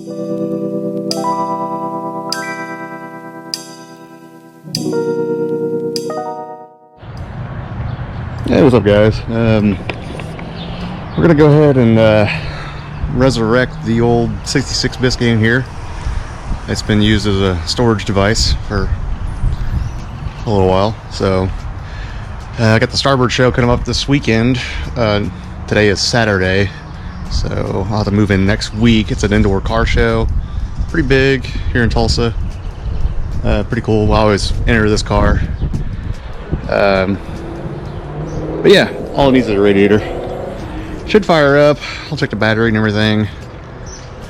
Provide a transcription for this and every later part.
Hey, what's up, guys? We're gonna go ahead and resurrect the old 66 Biscayne here. It's been used as a storage device for a little while. So I got the Starboard show coming up this weekend. Today is Saturday, so I'll have to move in next week. It's an indoor car show, pretty big here in Tulsa. Pretty cool. I always enter this car. But yeah, all it needs is a radiator. Should fire up. I'll check the battery and everything.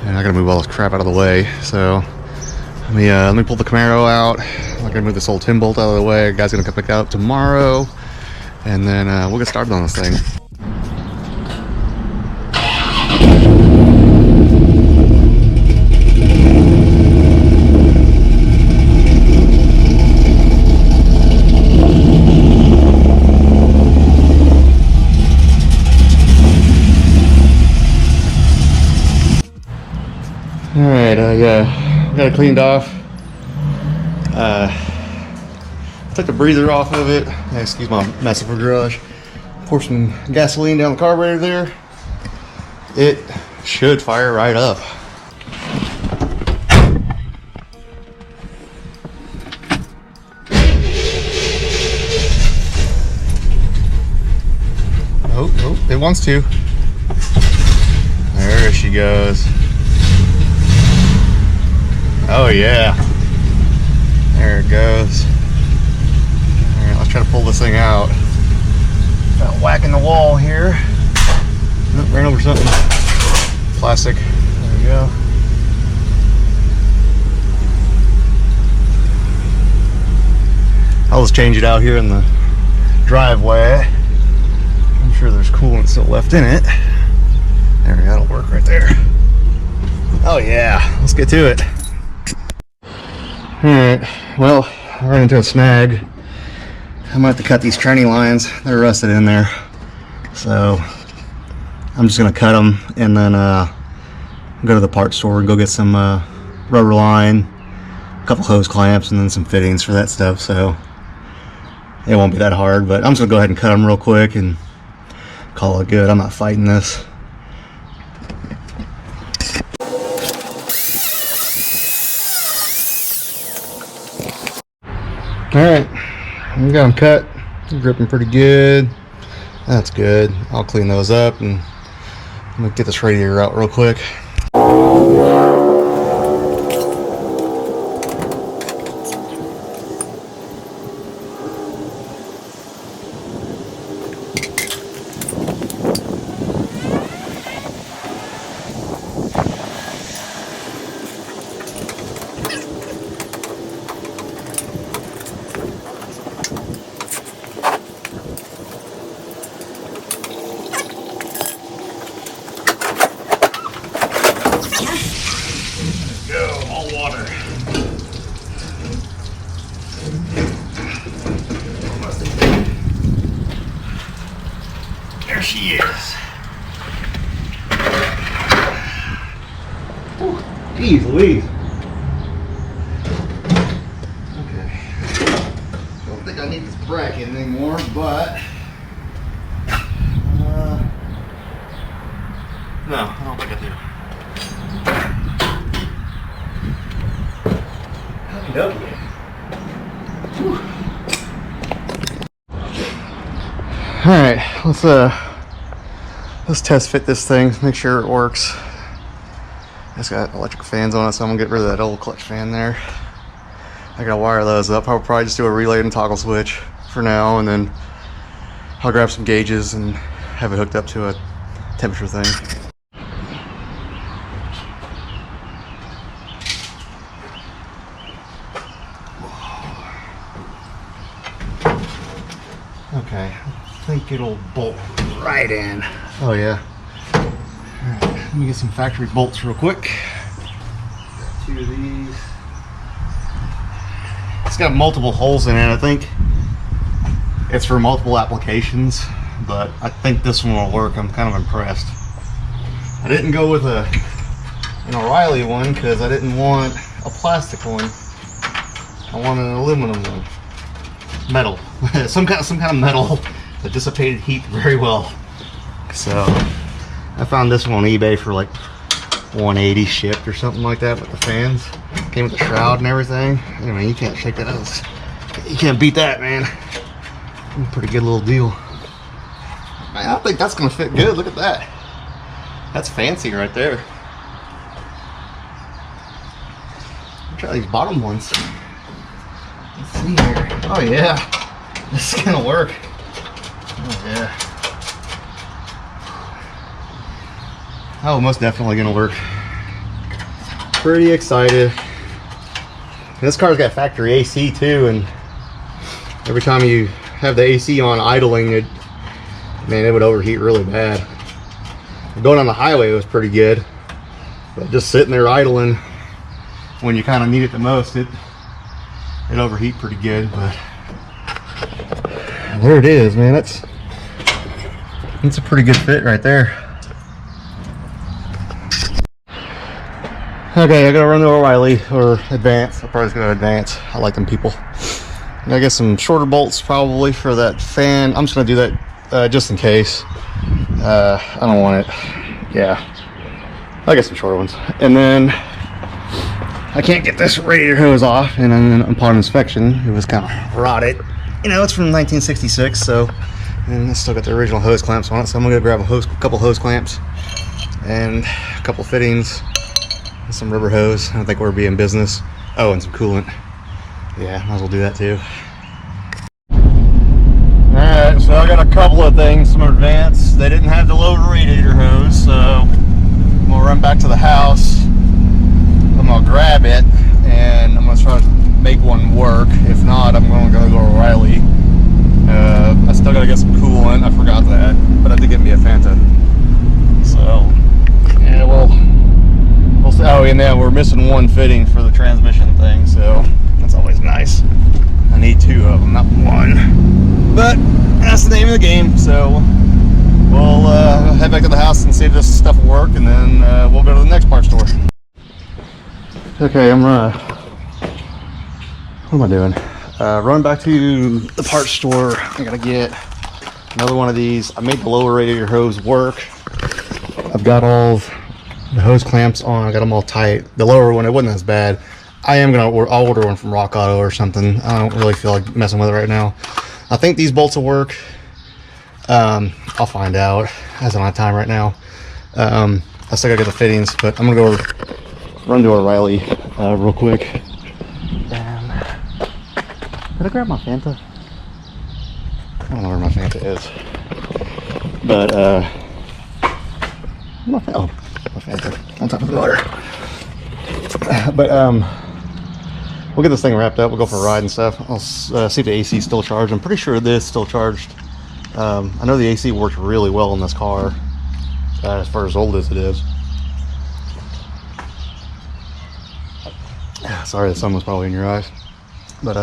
And I gotta move all this crap out of the way. So let me pull the Camaro out. I'm gonna move this old 10 bolt out of the way. The guy's gonna come pick that up tomorrow, and then we'll get started on this thing. Alright, I got it cleaned off. Took the breather off of it. Excuse my mess of a garage. Pour some gasoline down the carburetor there. It should fire right up. Oh, it wants to. There she goes. Oh yeah, there it goes. All right, let's try to pull this thing out without whacking the wall here. Oh, ran over something. Plastic. There we go. I'll just change it out here in the driveway. I'm sure there's coolant still left in it. There we go, that'll work right there. Oh yeah, let's get to it. Alright, well, I ran into a snag. I might have to cut these tranny lines. They're rusted in there. So I'm just going to cut them and then go to the parts store and go get some rubber line, a couple hose clamps, and then some fittings for that stuff. So it won't be that hard, but I'm just going to go ahead and cut them real quick and call it good. I'm not fighting this. Alright, we got them cut. They're gripping pretty good. That's good. I'll clean those up and I'm gonna get this radiator out real quick. There she is. Ooh, geez Louise. Okay. Don't think I need this bracket anymore, but no, I don't think I do. Okie dokie. All right, let's test fit this thing, make sure it works. It's got electric fans on it, so I'm gonna get rid of that old clutch fan there. I gotta wire those up. I'll probably just do a relay and toggle switch for now, and then I'll grab some gauges and have it hooked up to a temperature thing. Okay, I think it'll bolt right in. Oh yeah. Alright, let me get some factory bolts real quick. Got 2 of these. It's got multiple holes in it. I think it's for multiple applications, but I think this one will work. I'm kind of impressed. I didn't go with a an O'Reilly one because I didn't want a plastic one. I wanted an aluminum one. Metal. some kind of metal that dissipated heat very well. So I found this one on eBay for like $180 shipped or something like that with the fans. Came with the shroud and everything. I mean, you can't shake that out. You can't beat that, man. Pretty good little deal. Man, I think that's gonna fit good. Look at that. That's fancy right there. I'll try these bottom ones. Let's see here. Oh yeah, this is gonna work. Oh yeah. Oh, most definitely gonna work. Pretty excited. And this car's got factory AC too, and every time you have the AC on idling, it would overheat really bad. Going on the highway was pretty good, but just sitting there idling when you kind of need it the most, it overheat pretty good. But there it is, man. That's a pretty good fit right there. Okay, I gotta run to O'Reilly or Advance. I'll probably just go to Advance. I like them people. I gotta get some shorter bolts probably for that fan. I'm just gonna do that just in case. I don't want it. Yeah, I get some shorter ones. And then I can't get this radiator hose off, and then upon inspection, it was kind of rotted. You know, it's from 1966, so, and it's still got the original hose clamps on it. So I'm gonna grab a couple hose clamps and a couple fittings, and some rubber hose. I don't think we're being business. Oh, and some coolant. Yeah, might as well do that too. Alright, so I got a couple of things from Advance. They didn't have the lower radiator hose, so I'm gonna run back to the house. I'm gonna grab it and I'm gonna try to make one work. If not, I'm gonna go to O'Reilly. I still gotta get some coolant. I forgot that, but I did get me a Fanta. So, yeah, we'll see. Oh, and then we're missing one fitting for the transmission thing, so that's always nice. I need two of them, not one. But that's the name of the game, so we'll head back to the house and see if this stuff will work, and then we'll go to the next part store. Okay, what am I doing? Run back to the parts store. I gotta get another one of these. I made the lower radiator hose work. I've got all the hose clamps on. I got them all tight. The lower one, it wasn't as bad. I'll order one from Rock Auto or something. I don't really feel like messing with it right now. I think these bolts will work. I'll find out. I don't have time right now. I still gotta get the fittings, but I'm gonna go run to O'Reilly real quick. And did I grab my Fanta? I don't know where my Fanta is. But my Fanta on top of the water. But we'll get this thing wrapped up. We'll go for a ride and stuff. I'll see if the AC is still charged. I'm pretty sure this is still charged. I know the AC works really well in this car, as far as old as it is. Sorry, the sun was probably in your eyes. But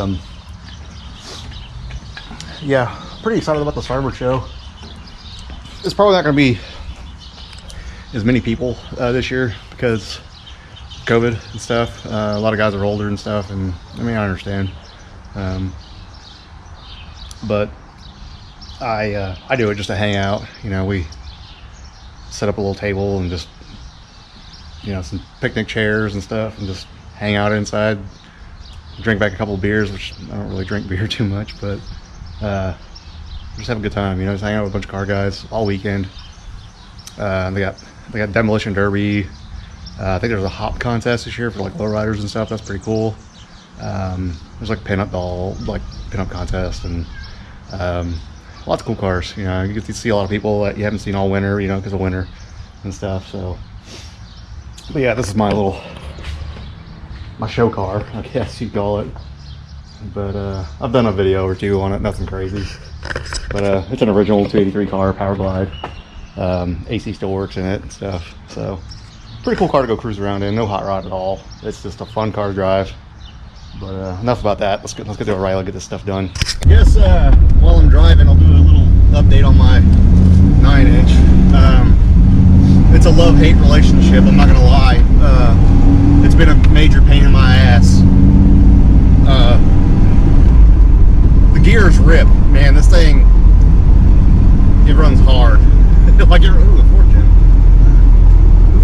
yeah, pretty excited about the Starboard show. It's probably not going to be as many people this year because COVID and stuff. A lot of guys are older and stuff, and I mean, I understand. But I do it just to hang out. You know, we set up a little table and just, you know, some picnic chairs and stuff, and just hang out inside, drink back a couple of beers, which I don't really drink beer too much, but just have a good time, you know, just hang out with a bunch of car guys all weekend. They got demolition derby. I think there's a hop contest this year for like lowriders and stuff. That's pretty cool. There's like pinup contest and lots of cool cars. You know, you get to see a lot of people that you haven't seen all winter, you know, because of winter and stuff. So, but yeah, this is my show car, I guess you'd call it. But I've done a video or two on it, nothing crazy. But it's an original 283 car, Power Glide. AC still works in it and stuff. So pretty cool car to go cruise around in. No hot rod at all. It's just a fun car to drive. But enough about that. Let's get to O'Reilly and get this stuff done. I guess while I'm driving, I'll do a little update on my 9-inch. it's a love-hate relationship, I'm not gonna lie. It's been a major pain in my ass. The gears rip, man. This thing, it runs hard. Like, ooh, a 4 gen.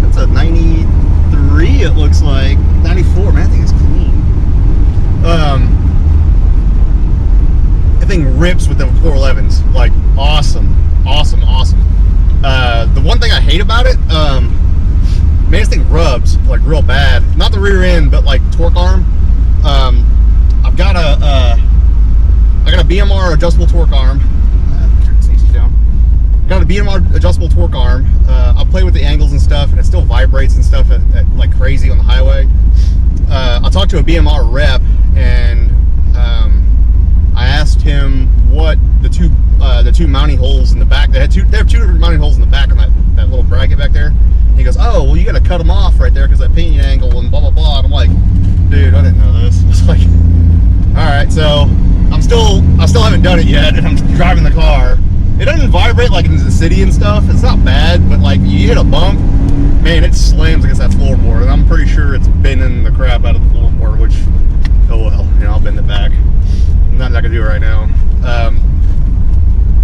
That's a 93, it looks like. 94, man, I think it's clean. The thing rips with the 411s. Like, awesome. Awesome, awesome. The one thing I hate about it, man, this thing rubs like real bad. Not the rear end, but like torque arm. I've got I got a BMR adjustable torque arm. Got a BMR adjustable torque arm. I'll play with the angles and stuff, and it still vibrates and stuff at like crazy on the highway. I talked to a BMR rep, and I asked him what the two mounting holes in the back. They have two different mounting holes in the back on that little bracket back there. And he goes, "Oh, well, you got to cut them off right there because that pinion angle and blah blah blah." And I'm like, "Dude, I didn't know this." It's like, all right, so I still haven't done it yet, and I'm driving the car. It doesn't vibrate like in the city and stuff. It's not bad, but like you hit a bump, man, it slams against that floorboard, and I'm pretty sure it's bending the crap out of the floorboard. Which, oh well, you know, I'll bend it back. I'm not gonna do it right now.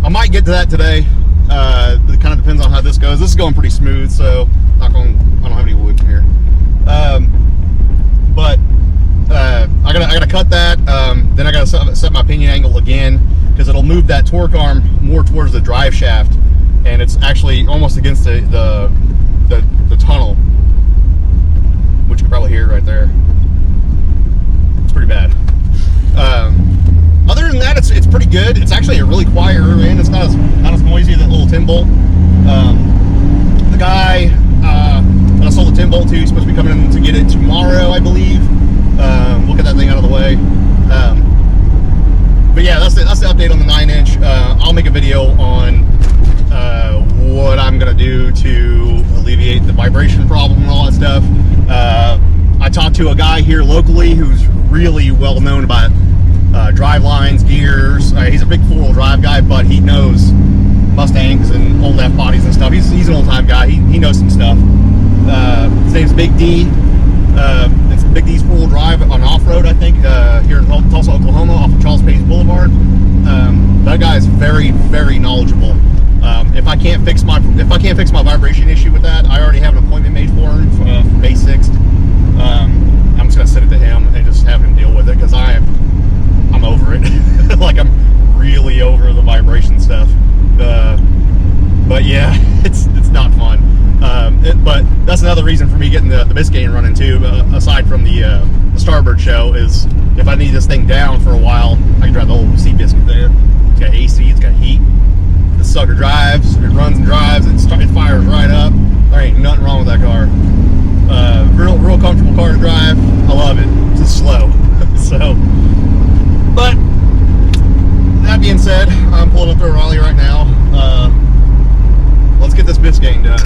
I might get to that today. It kind of depends on how this goes. This is going pretty smooth, so I don't have any wood in here. But I gotta cut that. Then I gotta set my pinion angle again, because it'll move that torque arm more towards the drive shaft, and it's actually almost against the tunnel, which you can probably hear right there. It's pretty bad. Other than that, it's pretty good. It's actually a really quiet rear end. It's not as noisy as that little 10-bolt. The guy that I sold the 10-bolt to, he's supposed to be coming in to get it tomorrow, I believe. We'll get that thing out of the way. But yeah, that's the update on the 9-inch. I'll make a video on what I'm gonna do to alleviate the vibration problem and all that stuff. I talked to a guy here locally who's really well known about drive lines, gears. He's a big 4-wheel drive guy, but he knows Mustangs and old F bodies and stuff. He's an old time guy. He knows some stuff. His name's Big D. It's Big D's 4-wheel drive on off-road, I think, here in Tulsa, Oklahoma, off of Charles Page Boulevard. That guy is very, very knowledgeable. If I can't fix my vibration issue with that, I already have an appointment made for him for May 6th. I'm just gonna send it to him and just have him deal with it, because I'm over it. Like, I'm really over the vibration stuff. But yeah, it's not fun. But that's another reason for me getting the Biscayne running too, aside from the starboard show, is if I need this thing down for a while, I can drive the old Sea Biscuit there. It's got AC, it's got heat. This sucker drives, it runs and drives, it fires right up. There ain't nothing wrong with that car. Real comfortable car to drive. I love it. It's just slow. So, but that being said, I'm pulling up to Raleigh right now. Let's get this Biscayne done.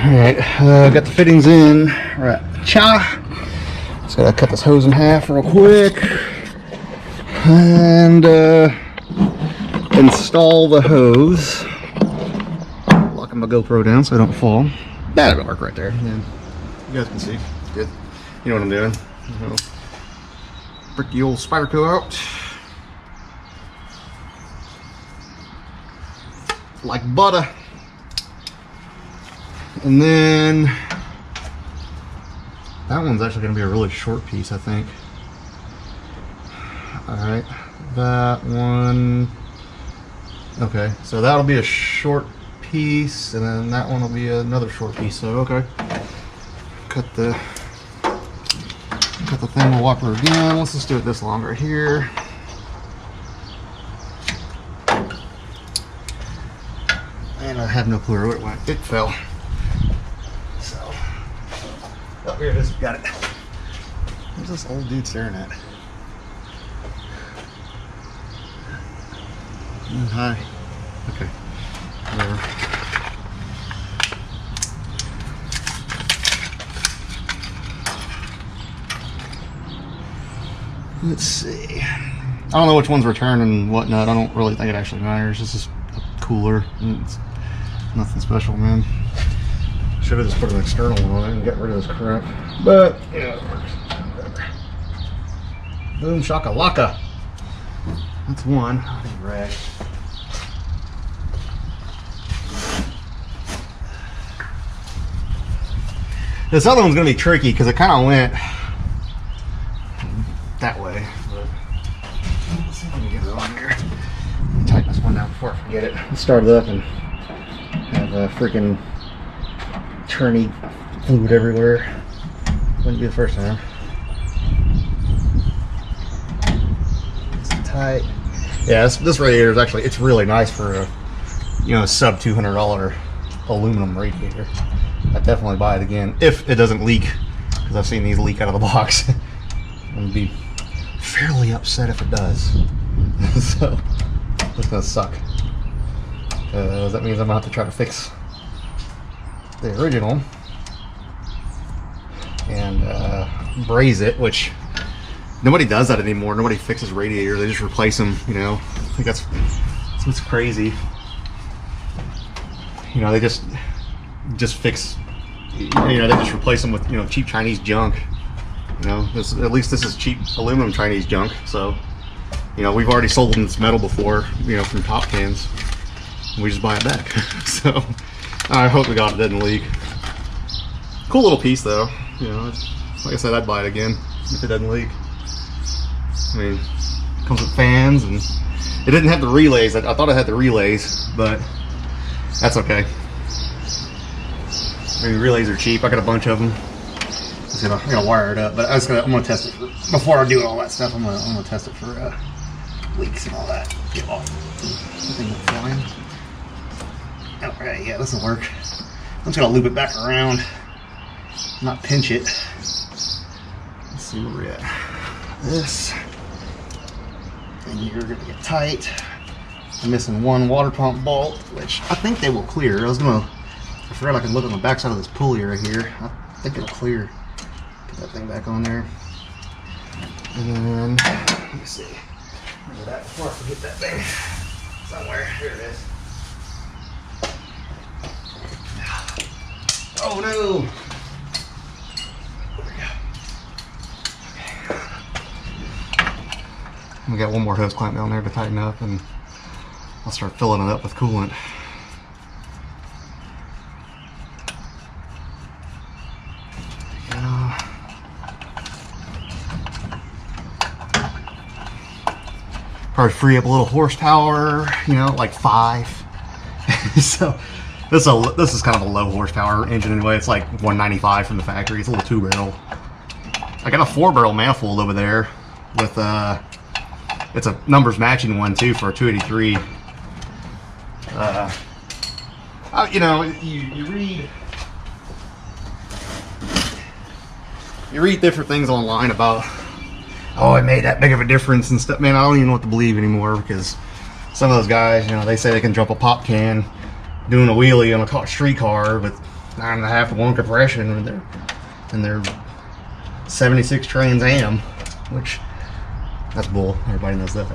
Alright, got the fittings in. Right, cha. Just gotta cut this hose in half real quick and install the hose. Locking my GoPro down so I don't fall. That'll work right there. Yeah. You guys can see. Good. You know what I'm doing. Break the old Spyderco out. Like butter. And then that one's actually going to be a really short piece, I think. Alright, that one. Okay, so that'll be a short piece, and then that one will be another short piece. So okay, cut the thermal whopper again. Let's just do it this long right here. And I have no clue where it went. It fell. So, oh, here it is. Got it. What's this old dude staring at? Hi. Okay. Whatever. Let's see. I don't know which one's return and whatnot. I don't really think it actually matters. This is a cooler. Nothing special, man. Should have just put an external one on it and got rid of this crap. But, yeah, it works. Whatever. Boom shakalaka. That's one. I need rag. This other one's going to be tricky because it kind of went that way. But let's see if we can get it on here. Tighten this one down before I forget it. Let's start it up and have a freaking turny fluid everywhere. Wouldn't be the first time. It's tight. Yeah, this radiator is actually, it's really nice for a, you know, sub $200 aluminum radiator. I'd definitely buy it again if it doesn't leak, because I've seen these leak out of the box. I'd be fairly upset if it does. So it's gonna suck. That means I'm gonna have to try to fix the original and braze it, which nobody does that anymore. Nobody fixes radiators; they just replace them. You know, I think that's what's crazy. You know, they just fix. You know, they just replace them with, you know, cheap Chinese junk. You know, at least this is cheap aluminum Chinese junk. So, you know, we've already sold them this metal before. You know, from top cans. We just buy it back. So I hope to God it doesn't leak. Cool little piece though. You know, like I said, I'd buy it again if it doesn't leak. I mean, it comes with fans, and it didn't have the relays. I thought it had the relays, but that's okay. I mean, relays are cheap. I got a bunch of them. I'm gonna wire it up, but I'm gonna test it before I do all that stuff. I'm gonna test it for leaks and all that. Get off. Fine. All right, yeah, this will work. I'm just gonna loop it back around, not pinch it. Let's see where we're at. This, and you're gonna get tight. I'm missing one water pump bolt, which I think they will clear. I forgot I can look on the back side of this pulley right here. I think it'll clear. Put that thing back on there. And then, let me see. Where's that before I forget that thing? Somewhere. Here it is. Oh no! There we go. Okay. We got one more hose clamp down there to tighten up, and I'll start filling it up with coolant. Probably free up a little horsepower, you know, like 5. So this is kind of a low horsepower engine anyway. It's like 195 from the factory. It's a little 2-barrel. I got a 4-barrel manifold over there with it's a numbers matching one too for a 283. You know, you read different things online about, oh, it made that big of a difference and stuff. Man, I don't even know what to believe anymore, because some of those guys, you know, they say they can jump a pop can doing a wheelie on a street car with 9.5 to 1 compression, and they're 76 Trans Am, which that's bull. Everybody knows that.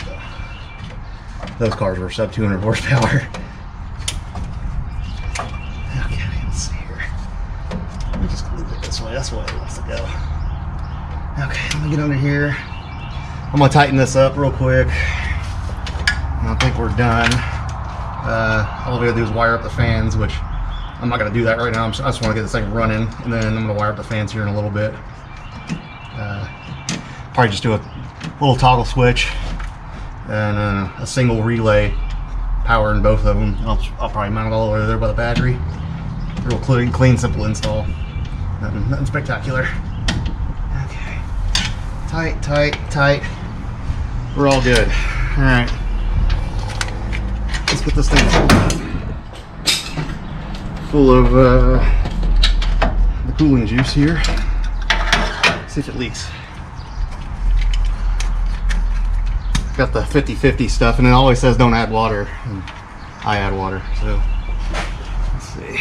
So, those cars were sub 200 horsepower. Okay, let's see here. Let me just leave it this way. That's the way it wants to go. Okay, let me get under here. I'm gonna tighten this up real quick. And I think we're done. All we gotta do is wire up the fans, which I'm not gonna do that right now. I just wanna get this thing running, and then I'm gonna wire up the fans here in a little bit. Probably just do a little toggle switch and a single relay powering both of them. I'll probably mount it all over there by the battery. Real clean, simple install. Nothing spectacular. Tight, tight, tight. We're all good. All right. Let's get this thing full of the cooling juice here. See if it leaks. Got the 50-50 stuff, and it always says don't add water. And I add water, so let's see.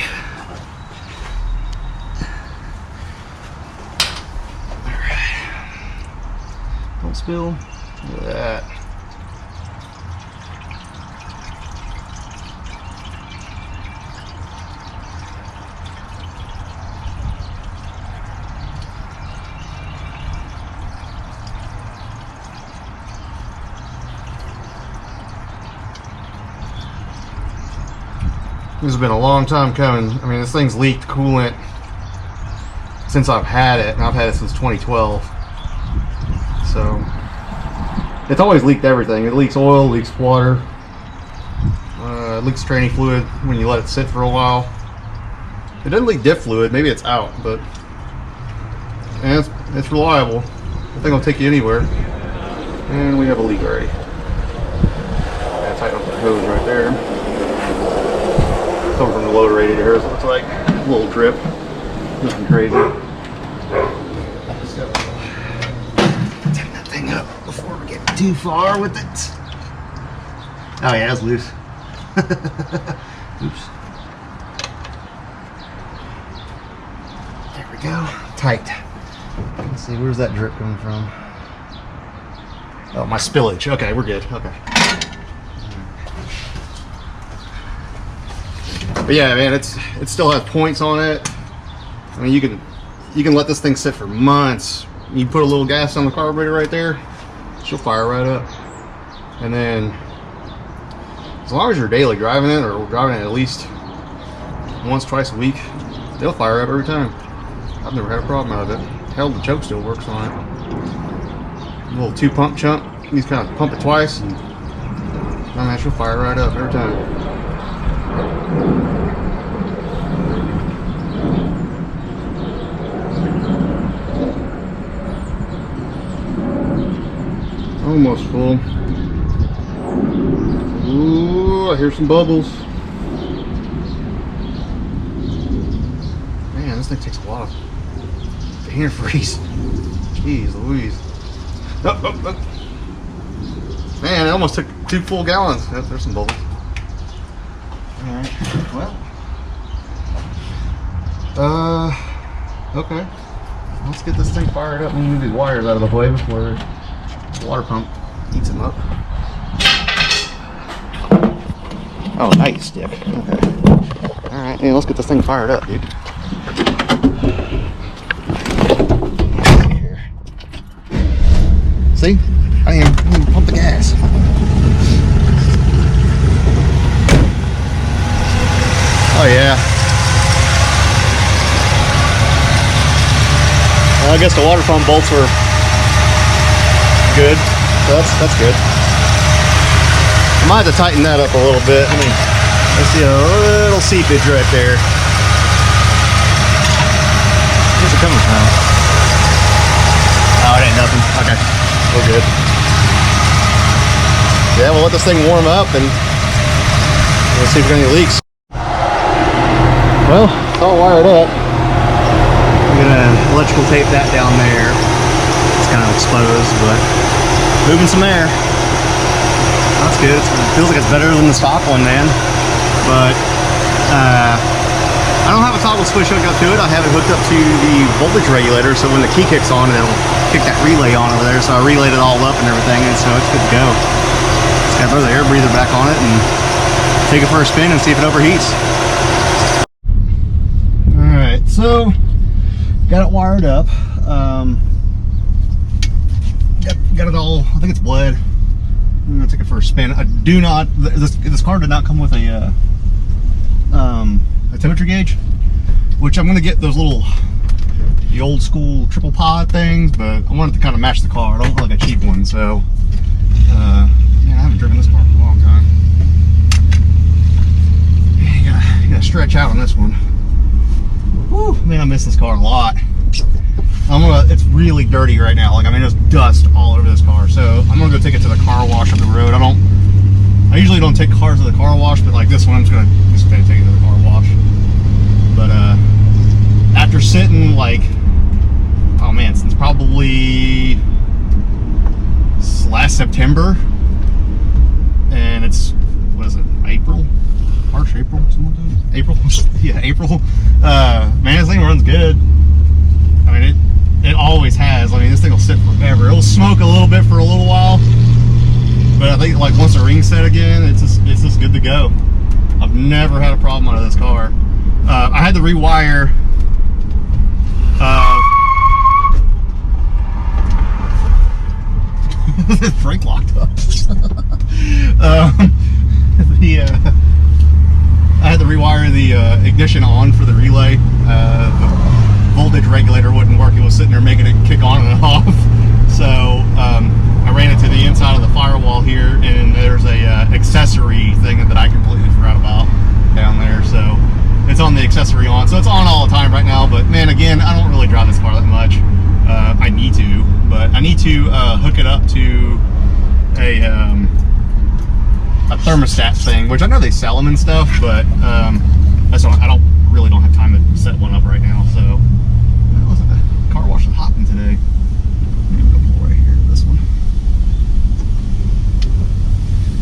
Don't spill. Look at that. This has been a long time coming. I mean, this thing's leaked coolant since I've had it, and I've had it since 2012. So it's always leaked everything. It leaks oil, leaks water, it leaks training fluid when you let it sit for a while. It doesn't leak diff fluid. Maybe it's out, but and it's reliable. The thing will take you anywhere. And we have a leak already. Gotta tighten up the hose right there. Coming from the loader radiator here, so it looks like a little drip. Nothing crazy. Just gotta tighten that thing up before we get too far with it. Oh yeah, it's loose. Oops. There we go. Tight. Let's see, where's that drip coming from? Oh, my spillage. Okay, we're good. Okay. But yeah, man, it still has points on it. I mean, you can let this thing sit for months. You put a little gas on the carburetor right there, she'll fire right up. And then, as long as you're daily driving it, or driving it at least once, twice a week, they'll fire up every time. I've never had a problem out of it. Hell, the choke still works on it. A little 2-pump chunk. You just kind of pump it twice, and man, she'll fire right up every time. Almost full. Ooh, I hear some bubbles. Man, this thing takes a lot of antifreeze. Jeez Louise. Oh, oh, oh. Man, it almost took 2 full gallons. Oh, there's some bubbles. Alright, well. Okay. Let's get this thing fired up and move these wires out of the way before the water pump eats them up. Oh, nice stick. Okay. Alright, yeah, let's get this thing fired up, dude. See? I didn't even pump the gas. Oh yeah. Well, I guess the water pump bolts were good. So that's good. I might have to tighten that up a little bit. I mean, I see a little seepage right there. Where's it coming from? Oh, it ain't nothing. Okay, we're good. Yeah, we'll let this thing warm up and we'll see if we got any leaks. Well, it's all wired up. I'm gonna electrical tape that down there. It's kind of exposed, but moving some air. That's good. It feels like it's better than the stock one, man. But I don't have a toggle switch hooked up to it. I have it hooked up to the voltage regulator, so when the key kicks on, it'll kick that relay on over there. So I relayed it all up and everything, and so it's good to go. Just gotta throw the air breather back on it and take it for a spin and see if it overheats. Alright, so got it wired up. Got it all, I think it's bled. I'm gonna take it for a spin. I do not, this car did not come with a temperature gauge, which I'm gonna get those little, the old school triple pod things, but I wanted to kind of match the car. I don't want like a cheap one, so man, I haven't driven this car for a long time. You gotta stretch out on this one. Whew, man, I miss this car a lot. It's really dirty right now. Like, I mean, there's dust all over this car. So I'm gonna go take it to the car wash up the road. I usually don't take cars to the car wash, but like this one, I'm just gonna take it to the car wash. But after sitting like, oh man, since probably last September, and it's, what is it, April? March, April, something like that? April? Yeah, April. Man, this thing runs good. I mean, it always has. I mean, this thing will sit forever. It'll smoke a little bit for a little while, but I think like once the ring's set again, it's just good to go. I've never had a problem out of this car. I had to rewire the brake locked up. I had to rewire the regulator wouldn't work. It was sitting there making it kick on and off. So I ran it to the inside of the firewall here, and there's a accessory thing that I completely forgot about down there. So it's on the accessory on. So it's on all the time right now. But man, again, I don't really drive this car that much. I need to, but I need to hook it up to a thermostat thing, which I know they sell them and stuff, but I really don't have time to set one up right now. So the car wash is hopping today. Maybe a couple right here, this one.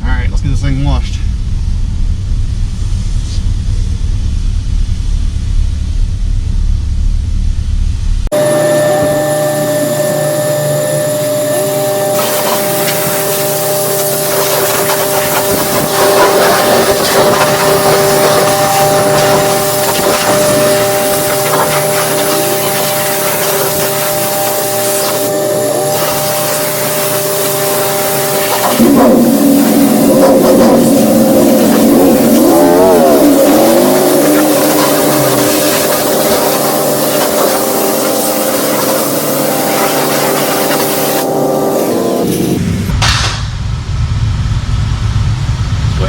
All right, let's get this thing washed.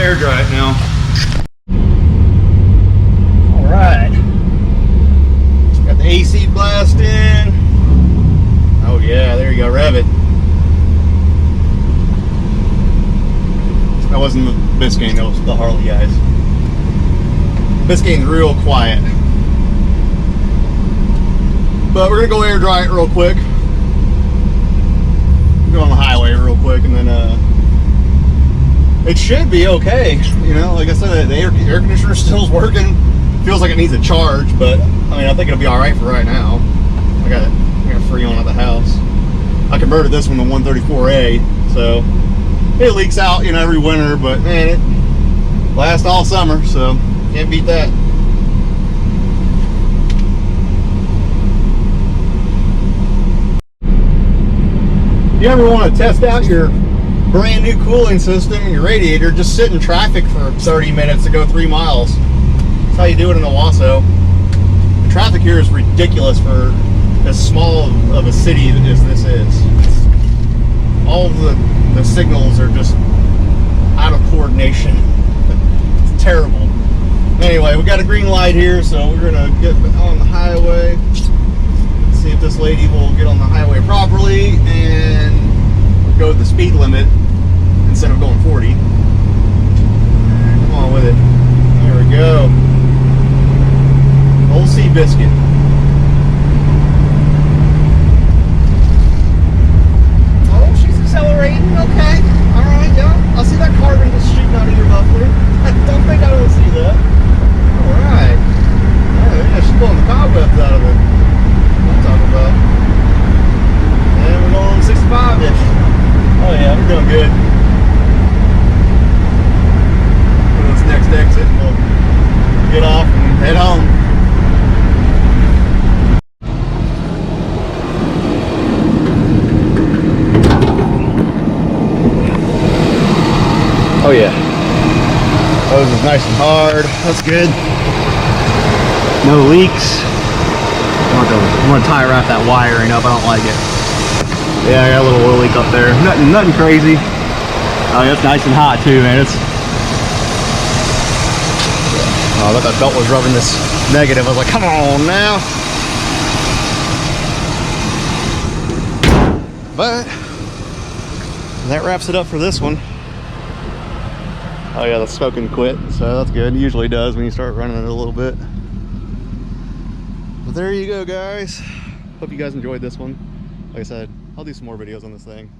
Air dry it now. All right, got the AC blast in. Oh yeah, there you go, rev it. That wasn't the Biscayne, that was the Harley guys. Biscayne's real quiet, but we're gonna go air dry it real quick. Go on the highway real quick, and then it should be okay. You know, like I said, the air conditioner still's working. Feels like it needs a charge, but I mean, I think it'll be all right for right now. I got free on at the house. I converted this one to 134A, so it leaks out, you know, every winter, but man, it lasts all summer, so can't beat that. If you ever want to test out your brand new cooling system in your radiator, just sit in traffic for 30 minutes to go 3 miles. That's how you do it in Owasso. The traffic here is ridiculous for as small of a city as this is. All of the signals are just out of coordination. It's terrible. Anyway, we got a green light here, so we're gonna get on the highway. See if this lady will get on the highway properly and go the speed limit instead of going 40. Come on with it. There we go. Old Sea Biscuit. Oh, she's accelerating. Okay. Alright, yeah. I see that carbon just shooting out of your muffler. I don't think I will see that. Alright. Oh, yeah, she's blowing the cobwebs out of it. What I'm talking about. And we're going on 65-ish. Oh yeah, we're doing good. This next exit, we'll get off and head home. Oh yeah, hose is nice and hard. That's good. No leaks. I'm gonna tie wrap that wiring up. I don't like it. Yeah, I got a little oil leak up there. Nothing crazy. Oh, it's nice and hot too, man. It's. Oh, I thought that belt was rubbing this negative. I was like, come on now. But that wraps it up for this one. Oh yeah, the smoking quit, so that's good. It usually does when you start running it a little bit. But there you go, guys. Hope you guys enjoyed this one. Like I said, I'll do some more videos on this thing.